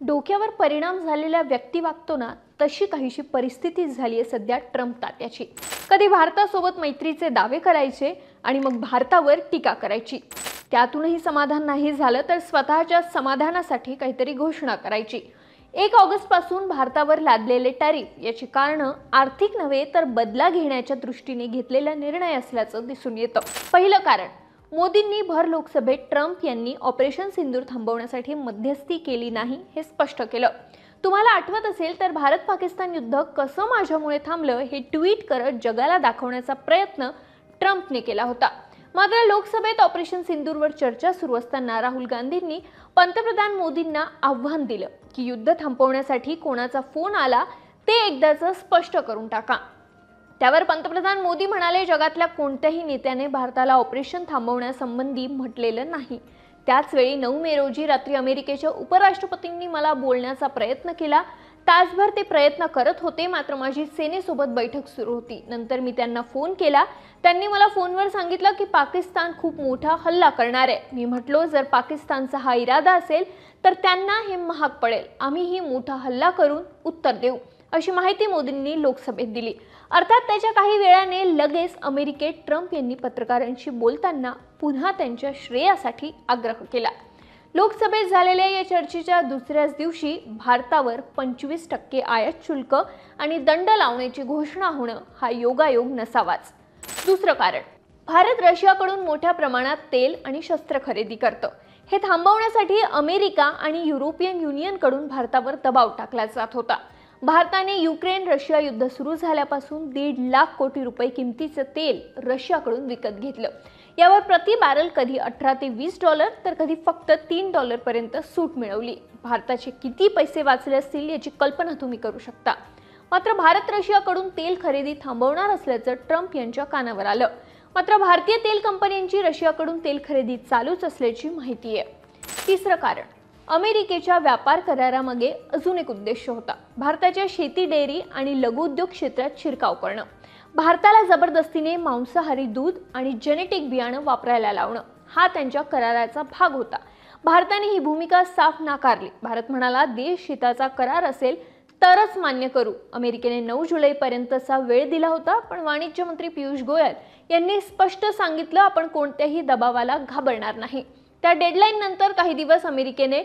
डोक्यावर परिणाम झालेल्या व्यक्ती वागतो ना, तशी काहीशी परिस्थिती झाली आहे सध्या ट्रम्प तात्याची। कधी भारतासोबत मैत्रीचे दावे करायचे आणि मग भारतावर टीका करायची। त्यातूनही समाधान नाही झालं तर स्वतःच्या समाधानासाठी काहीतरी घोषणा करायची। 1 ऑगस्ट पासून भारतावर लादलेले टॅरिफ याची कारण आर्थिक नव्हे तर बदला घेण्याच्या दृष्टीने घेतलेला निर्णय असल्याचं दिसून येतं। पहिलं कारण, मोदींनी भर लोकसभेत ट्रम्प यांनी ऑपरेशन सिंदूर थांबवण्यासाठी मध्यस्थी केली नाही हे स्पष्ट केलं। तुम्हाला आठवत असेल तर भारत पाकिस्तान युद्ध कसं माझ्यामुळे थांबलं हे ट्विट करत जगाला दाखवण्याचा प्रयत्न ट्रम्पने केला होता। मात्र लोकसभेत ऑपरेशन सिंदूरवर चर्चा सुरू असताना राहुल गांधींनी पंतप्रधान मोदींना आव्हान दिलं की युद्ध थांबवण्यासाठी कोणाचा फोन आला ते एकदाच स्पष्ट करून टाका। त्यावर पंतप्रधान मोदी म्हणाले, जगातल्या कोणत्याही नेत्याने भारताला ऑपरेशन थांबवण्यासंबंधी म्हटलेलं नाही। त्याच वेळी 9 मे रोजी रात्री अमेरिकेच्या उपराष्ट्रपतींनी मला बोलण्याचा प्रयत्न केला। तासभर ते प्रयत्न करत होते, मात्र माझी सेनेसोबत बैठक सुरू होती। नंतर मी त्यांना फोन केला। त्यांनी मला फोनवर सांगितलं की पाकिस्तान खूप मोठा हल्ला करणार आहे। मी म्हटलो, जर पाकिस्तानचा हा इरादा असेल तर त्यांना हे महाग पडेल। आम्हीही मोठा हल्ला करून उत्तर देऊ, अशी माहिती मोदींनी लोकसभेत दिली। अर्थात त्याच्या काही वेळाने लगेच अमेरिकेत ट्रम्प यांनी पत्रकारांशी बोलताना पुन्हा त्यांच्या श्रेयासाठी आग्रह केला। लोकसभेत झालेल्या या चर्चेच्या दुसऱ्याच दिवशी भारतावर 25% आयात शुल्क आणि दंड लावण्याची घोषणा होणं हा योगायोग नसावाच। दुसरं कारण, भारत रशियाकडून मोठ्या प्रमाणात तेल आणि शस्त्र खरेदी करतं। हे थांबवण्यासाठी अमेरिका आणि युरोपियन युनियनकडून भारतावर दबाव टाकला जात होता। भारताने युक्रेन रशिया युद्ध सुरू झाल्यापासून 1.5 लाख कोटी रुपये किमतीचं तेल रशियाकडून विकत घेतलं। यावर प्रति बॅरल कधी $18 ते $20 तर कधी फक्त $3 पर्यंत सूट मिळवली। भारताचे किती पैसे वाचले असतील याची कल्पना तुम्ही करू शकता। मात्र भारत रशियाकडून तेल खरेदी थांबवणार असल्याचं ट्रम्प यांच्या कानावर आलं। मात्र भारतीय तेल कंपन्यांची रशियाकडून तेल खरेदी चालूच असल्याची माहिती आहे। तिसरं कारण, अमेरिकेच्या व्यापार करारामागे अजून एक उद्देश होता, भारताच्या शेती, डेअरी आणि लघु उद्योग क्षेत्रात शिरकाव करणं। भारताला जबरदस्तीने मांसाहारी दूध आणि जेनेटिक बियाणं वापरायला लावणं हा त्यांच्या कराराचा भाग होता। भारताने ही भूमिका साफ नाकारली। भारत म्हणाला, देश हिताचा करार असेल तरच मान्य करू। अमेरिकेने 9 जुलैपर्यंतचा वेळ दिला होता, पण वाणिज्य मंत्री पियुष गोयल यांनी स्पष्ट सांगितलं, आपण कोणत्याही दबावाला घाबरणार नाही। त्या डेडलाईन नंतर काही दिवस अमेरिकेने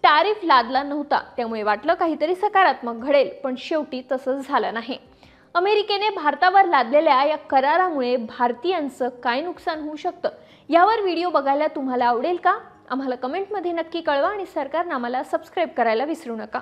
टॅरिफ लादला नव्हता, त्यामुळे वाटलं काहीतरी सकारात्मक घडेल, पण शेवटी तसंच झालं नाही। अमेरिकेने भारतावर लादलेल्या या करारामुळे भारतीयांचं काय नुकसान होऊ शकतं यावर व्हिडिओ बघायला तुम्हाला आवडेल का? आम्हाला कमेंटमध्ये नक्की कळवा आणि सरकारनं आम्हाला सबस्क्राईब करायला विसरू नका।